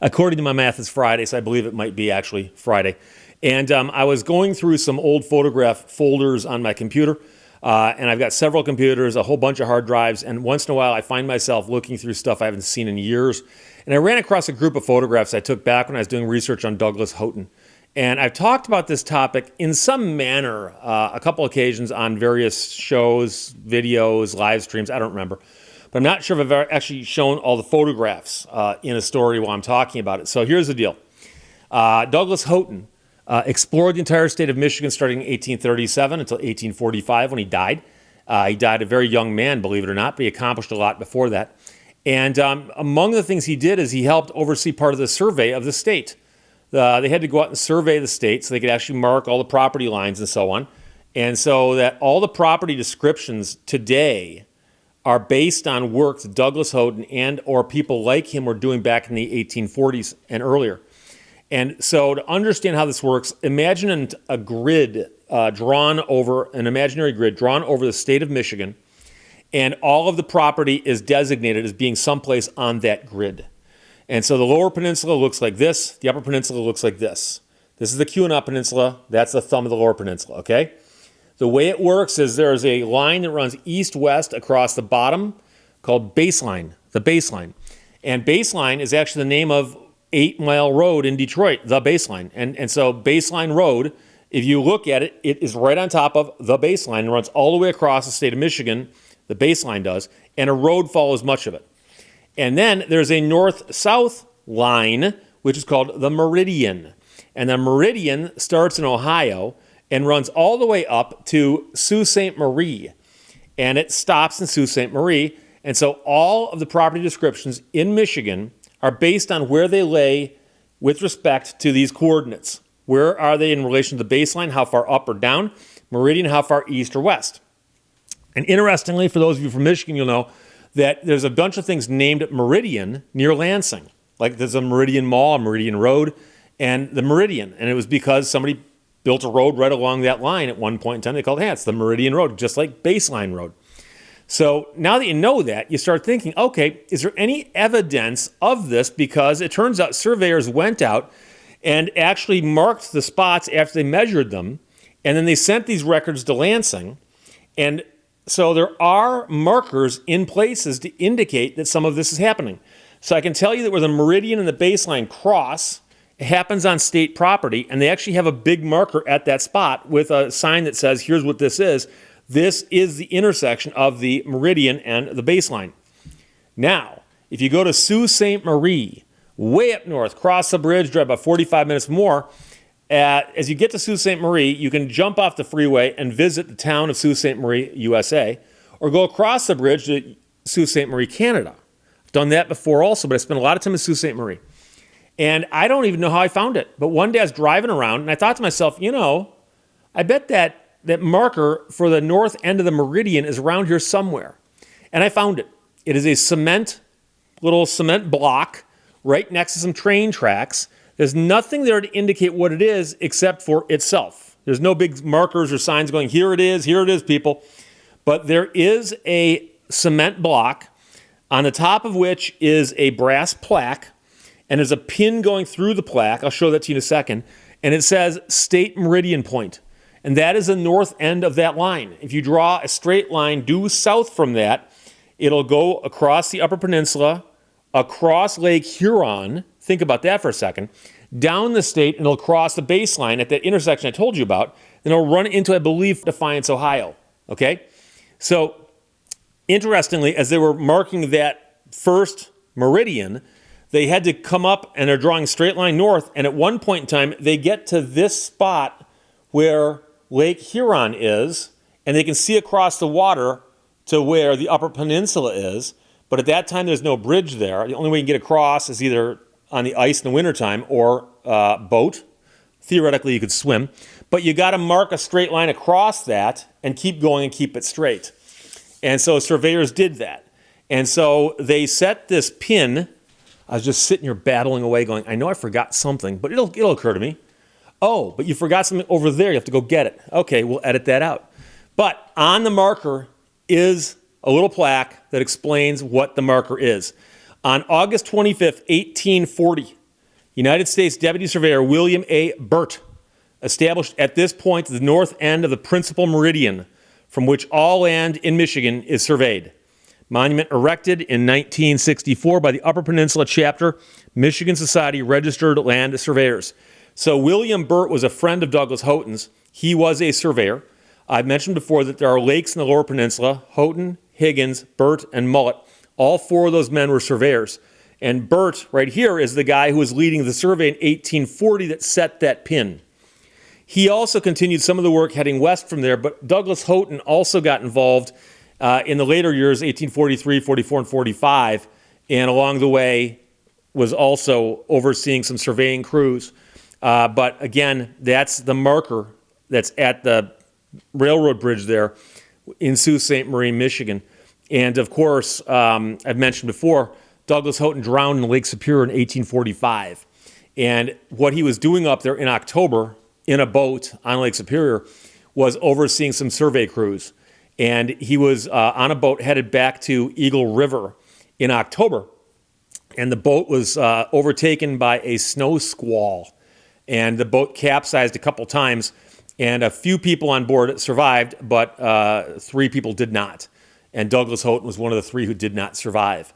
According to my math, it's Friday, so I believe it might be actually Friday. And I was going through some old photograph folders on my computer, and I've got several computers, a whole bunch of hard drives, and once in a while I find myself looking through stuff I haven't seen in years. And I ran across a group of photographs I took back when I was doing research on Douglas Houghton. And I've talked about this topic in some manner a couple occasions on various shows, videos, live streams, I don't remember. But I'm not sure if I've ever actually shown all the photographs in a story while I'm talking about it. So here's the deal. Douglas Houghton explored the entire state of Michigan starting in 1837 until 1845 when he died. He died a very young man, believe it or not, but he accomplished a lot before that. And among the things he did is he helped oversee part of the survey of the state. They had to go out and survey the state so they could actually mark all the property lines and so on. And so that all the property descriptions today are based on work that Douglas Houghton and or people like him were doing back in the 1840s and earlier. And so to understand how this works, imagine a grid drawn over, an imaginary grid drawn over the state of Michigan, and all of the property is designated as being someplace on that grid. And so the lower peninsula looks like this, the upper peninsula looks like this. This is the Keweenaw Peninsula, that's the thumb of the lower peninsula, okay? The way it works is there's a line that runs east-west across the bottom called baseline, the baseline. And baseline is actually the name of 8 Mile Road in Detroit, the baseline. And so Baseline Road, if you look at it, it is right on top of the baseline and runs all the way across the state of Michigan, the baseline does, and a road follows much of it. And then there's a north-south line, which is called the Meridian. And the Meridian starts in Ohio and runs all the way up to Sault Ste. Marie. And it stops in Sault Ste. Marie. And so all of the property descriptions in Michigan are based on where they lay with respect to these coordinates. Where are they in relation to the baseline? How far up or down? Meridian, how far east or west? And interestingly, for those of you from Michigan, you'll know that there's a bunch of things named Meridian near Lansing. Like there's a Meridian Mall, a Meridian Road, and the Meridian. And it was because somebody built a road right along that line at one point in time. They called it, it's the Meridian Road, just like Baseline Road. So now that you know that, you start thinking, okay, is there any evidence of this? Because it turns out surveyors went out and actually marked the spots after they measured them, and then they sent these records to Lansing. And so there are markers in places to indicate that some of this is happening. So I can tell you that where the Meridian and the baseline cross, it happens on state property, and they actually have a big marker at that spot with a sign that says, here's what this is. This is the intersection of the Meridian and the baseline. Now, if you go to Sault Ste. Marie, way up north, cross the bridge, drive about 45 minutes more, as you get to Sault Ste. Marie, you can jump off the freeway and visit the town of Sault Ste. Marie, USA, or go across the bridge to Sault Ste. Marie, Canada. I've done that before also, but I spent a lot of time in Sault Ste. Marie. And I don't even know how I found it. But one day I was driving around, and I thought to myself, I bet that marker for the north end of the Meridian is around here somewhere. And I found it. It is a little cement block right next to some train tracks. There's nothing there to indicate what it is except for itself. There's no big markers or signs going, here it is, people. But there is a cement block on the top of which is a brass plaque, and there's a pin going through the plaque. I'll show that to you in a second. And it says State Meridian Point. And that is the north end of that line. If you draw a straight line due south from that, it'll go across the Upper Peninsula, across Lake Huron, think about that for a second, down the state, and it'll cross the baseline at that intersection I told you about, and it'll run into, I believe, Defiance, Ohio, okay? So, interestingly, as they were marking that first meridian, they had to come up, and they're drawing a straight line north, and at one point in time, they get to this spot where Lake Huron is, and they can see across the water to where the Upper Peninsula is, but at that time, there's no bridge there. The only way you can get across is either on the ice in the wintertime or boat. Theoretically, you could swim. But you got to mark a straight line across that and keep going and keep it straight. And so surveyors did that. And so they set this pin. I was just sitting here battling away going, I know I forgot something, but it'll occur to me. Oh, but you forgot something over there. You have to go get it. Okay, we'll edit that out. But on the marker is a little plaque that explains what the marker is. On August 25th, 1840, United States Deputy Surveyor William A. Burt established at this point the north end of the principal meridian from which all land in Michigan is surveyed. Monument erected in 1964 by the Upper Peninsula Chapter, Michigan Society Registered Land Surveyors. So William Burt was a friend of Douglas Houghton's. He was a surveyor. I've mentioned before that there are lakes in the Lower Peninsula: Houghton, Higgins, Burt, and Mullet. All four of those men were surveyors. And Burt, right here, is the guy who was leading the survey in 1840 that set that pin. He also continued some of the work heading west from there, but Douglas Houghton also got involved in the later years, 1843, 44, and 45, and along the way was also overseeing some surveying crews. But again, that's the marker that's at the railroad bridge there in Sault Ste. Marie, Michigan. And of course, I've mentioned before, Douglas Houghton drowned in Lake Superior in 1845. And what he was doing up there in October in a boat on Lake Superior was overseeing some survey crews. And he was on a boat headed back to Eagle River in October. And the boat was overtaken by a snow squall. And the boat capsized a couple times. And a few people on board survived, but 3 people did not. And Douglas Houghton was one of the 3 who did not survive.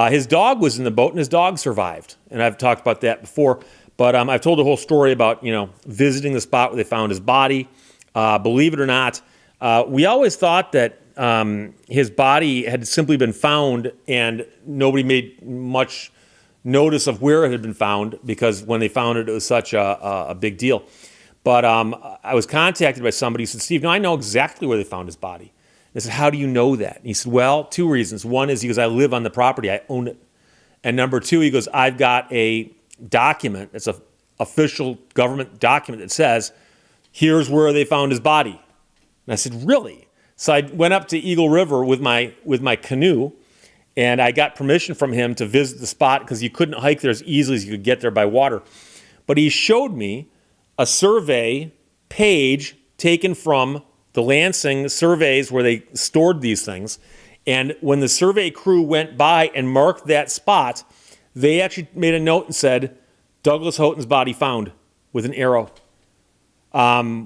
His dog was in the boat, and his dog survived. And I've talked about that before. But I've told the whole story about, visiting the spot where they found his body. Believe it or not, we always thought that his body had simply been found, and nobody made much notice of where it had been found, because when they found it, it was such a big deal. But I was contacted by somebody who said, Steve, no, I know exactly where they found his body. I said, how do you know that? And he said, well, 2 reasons. One is, he goes, I live on the property, I own it. And number 2, he goes, I've got a document, it's an official government document that says, here's where they found his body. And I said, really? So I went up to Eagle River with my canoe, and I got permission from him to visit the spot, because you couldn't hike there as easily as you could get there by water. But he showed me a survey page taken from the Lansing surveys where they stored these things. And when the survey crew went by and marked that spot, they actually made a note and said, Douglas Houghton's body found, with an arrow,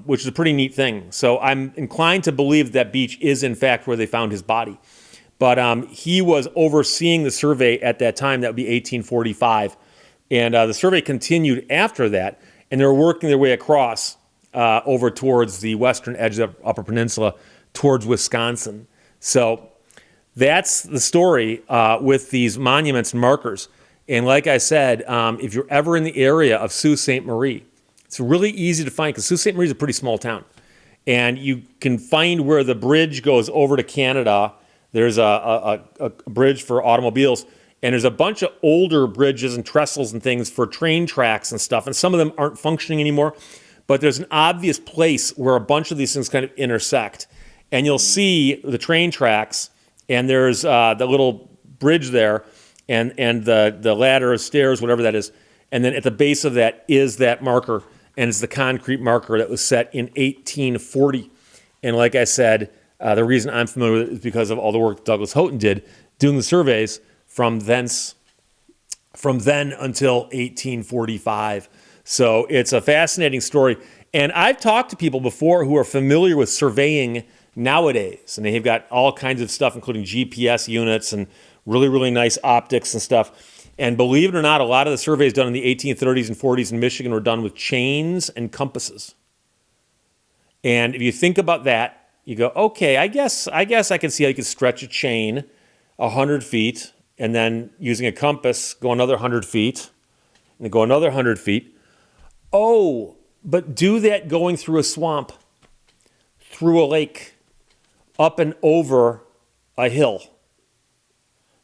which is a pretty neat thing. So I'm inclined to believe that beach is, in fact, where they found his body. But he was overseeing the survey at that time. That would be 1845. And the survey continued after that, and they were working their way across over towards the western edge of the Upper Peninsula, towards Wisconsin. So that's the story with these monuments and markers. And like I said, if you're ever in the area of Sault Ste. Marie, it's really easy to find, because Sault Ste. Marie is a pretty small town. And you can find where the bridge goes over to Canada. There's a bridge for automobiles. And there's a bunch of older bridges and trestles and things for train tracks and stuff. And some of them aren't functioning anymore. But there's an obvious place where a bunch of these things kind of intersect. And you'll see the train tracks, and there's the little bridge there, and the ladder or stairs, whatever that is. And then at the base of that is that marker, and it's the concrete marker that was set in 1840. And like I said, the reason I'm familiar with it is because of all the work Douglas Houghton did doing the surveys from then until 1845. So it's a fascinating story. And I've talked to people before who are familiar with surveying nowadays, and they've got all kinds of stuff, including GPS units and really, really nice optics and stuff. And believe it or not, a lot of the surveys done in the 1830s and 40s in Michigan were done with chains and compasses. And if you think about that, you go, okay, I guess I can see how you could stretch a chain 100 feet, and then using a compass, go another 100 feet, and then go another 100 feet. Oh, but do that going through a swamp, through a lake, up and over a hill.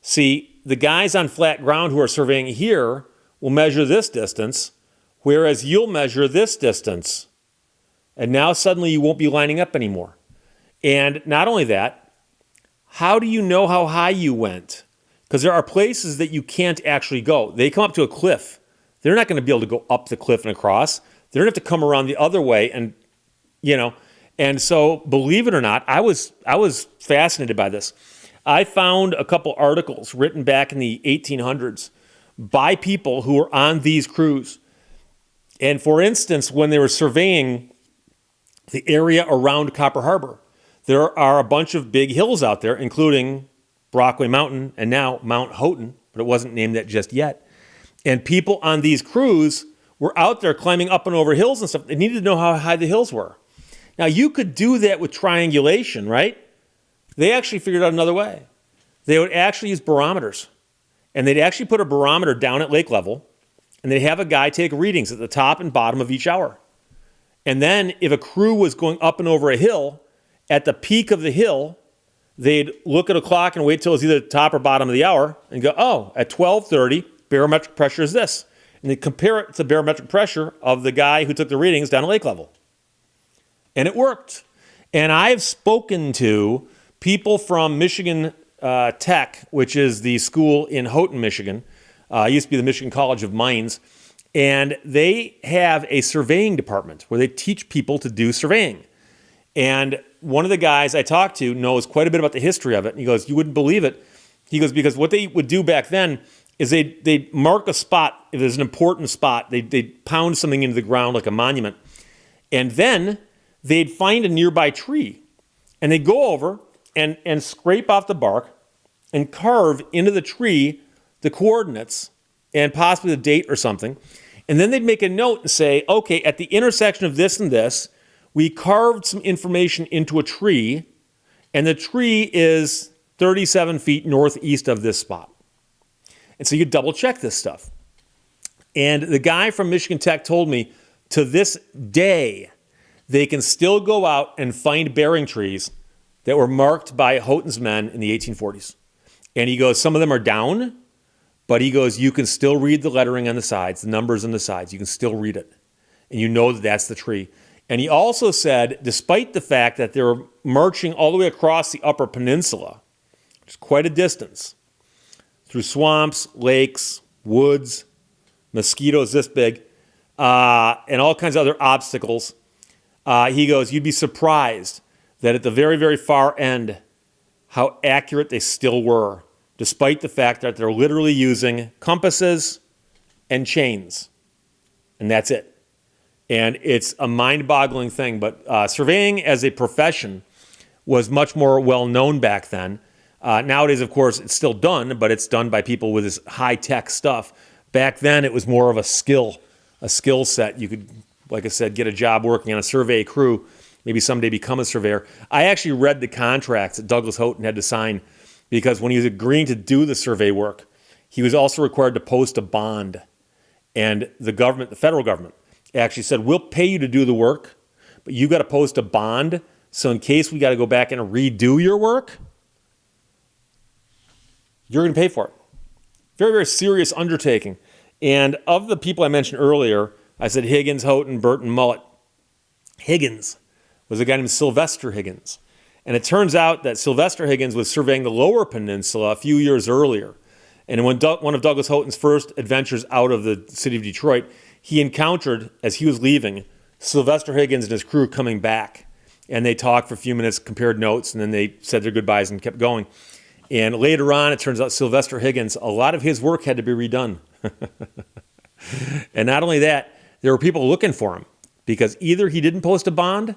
See, the guys on flat ground who are surveying here will measure this distance, whereas you'll measure this distance. And now suddenly you won't be lining up anymore. And not only that, how do you know how high you went? Because there are places that you can't actually go. They come up to a cliff. They're not going to be able to go up the cliff and across. They're going to have to come around the other way, and And so, believe it or not, I was fascinated by this. I found a couple articles written back in the 1800s by people who were on these crews. And for instance, when they were surveying the area around Copper Harbor, there are a bunch of big hills out there, including Brockway Mountain and now Mount Houghton, but it wasn't named that just yet. And people on these crews were out there climbing up and over hills and stuff. They needed to know how high the hills were. Now, you could do that with triangulation, right? They actually figured out another way. They would actually use barometers. And they'd actually put a barometer down at lake level, and they'd have a guy take readings at the top and bottom of each hour. And then if a crew was going up and over a hill, at the peak of the hill, they'd look at a clock and wait till it's either the top or bottom of the hour and go, oh, at 12:30, barometric pressure is this. And they compare it to the barometric pressure of the guy who took the readings down at lake level. And it worked. And I've spoken to people from Michigan Tech, which is the school in Houghton, Michigan. It used to be the Michigan College of Mines. And they have a surveying department where they teach people to do surveying. And one of the guys I talked to knows quite a bit about the history of it. And he goes, you wouldn't believe it. He goes, because what they would do back then is they'd mark a spot. If there's an important spot, they'd pound something into the ground like a monument. And then they'd find a nearby tree. And they'd go over and scrape off the bark and carve into the tree the coordinates and possibly the date or something. And then they'd make a note and say, okay, at the intersection of this and this, we carved some information into a tree, and the tree is 37 feet northeast of this spot. And so you double check this stuff. And the guy from Michigan Tech told me to this day, they can still go out and find bearing trees that were marked by Houghton's men in the 1840s. And he goes, some of them are down, but he goes, you can still read the lettering on the sides, the numbers on the sides. You can still read it. And you know that that's the tree. And he also said, despite the fact that they were marching all the way across the Upper Peninsula, which is quite a distance, through swamps, lakes, woods, mosquitoes this big, and all kinds of other obstacles, he goes, you'd be surprised that at the very, very far end, how accurate they still were, despite the fact that they're literally using compasses and chains. And that's it. And it's a mind-boggling thing. But surveying as a profession was much more well-known back then. Nowadays, of course, it's still done, but it's done by people with this high-tech stuff. Back then, it was more of a skill set. You could, like I said, get a job working on a survey crew, maybe someday become a surveyor. I actually read the contracts that Douglas Houghton had to sign because when he was agreeing to do the survey work, he was also required to post a bond. And the government, the federal government, actually said, we'll pay you to do the work, but you got to post a bond. So in case we got to go back and redo your work, you're going to pay for it. Very, very serious undertaking. And of the people I mentioned earlier, I said Higgins, Houghton, Burton, Mullet. Higgins was a guy named Sylvester Higgins. And it turns out that Sylvester Higgins was surveying the Lower Peninsula a few years earlier. And when one of Douglas Houghton's first adventures out of the city of Detroit, he encountered, as he was leaving, Sylvester Higgins and his crew coming back. And they talked for a few minutes, compared notes, and then they said their goodbyes and kept going. And later on, it turns out Sylvester Higgins, a lot of his work had to be redone. And not only that, there were people looking for him because either he didn't post a bond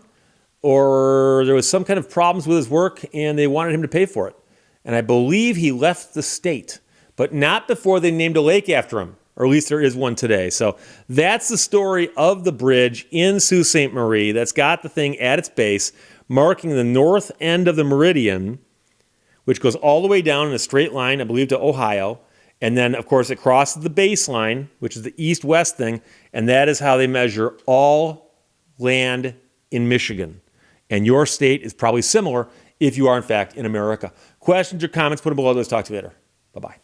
or there was some kind of problems with his work and they wanted him to pay for it. And I believe he left the state, but not before they named a lake after him, or at least there is one today. So that's the story of the bridge in Sault Ste. Marie that's got the thing at its base, marking the north end of the Meridian, which goes all the way down in a straight line, I believe, to Ohio. And then, of course, it crosses the baseline, which is the east-west thing, and that is how they measure all land in Michigan. And your state is probably similar if you are, in fact, in America. Questions or comments, put them below. Let's talk to you later. Bye-bye.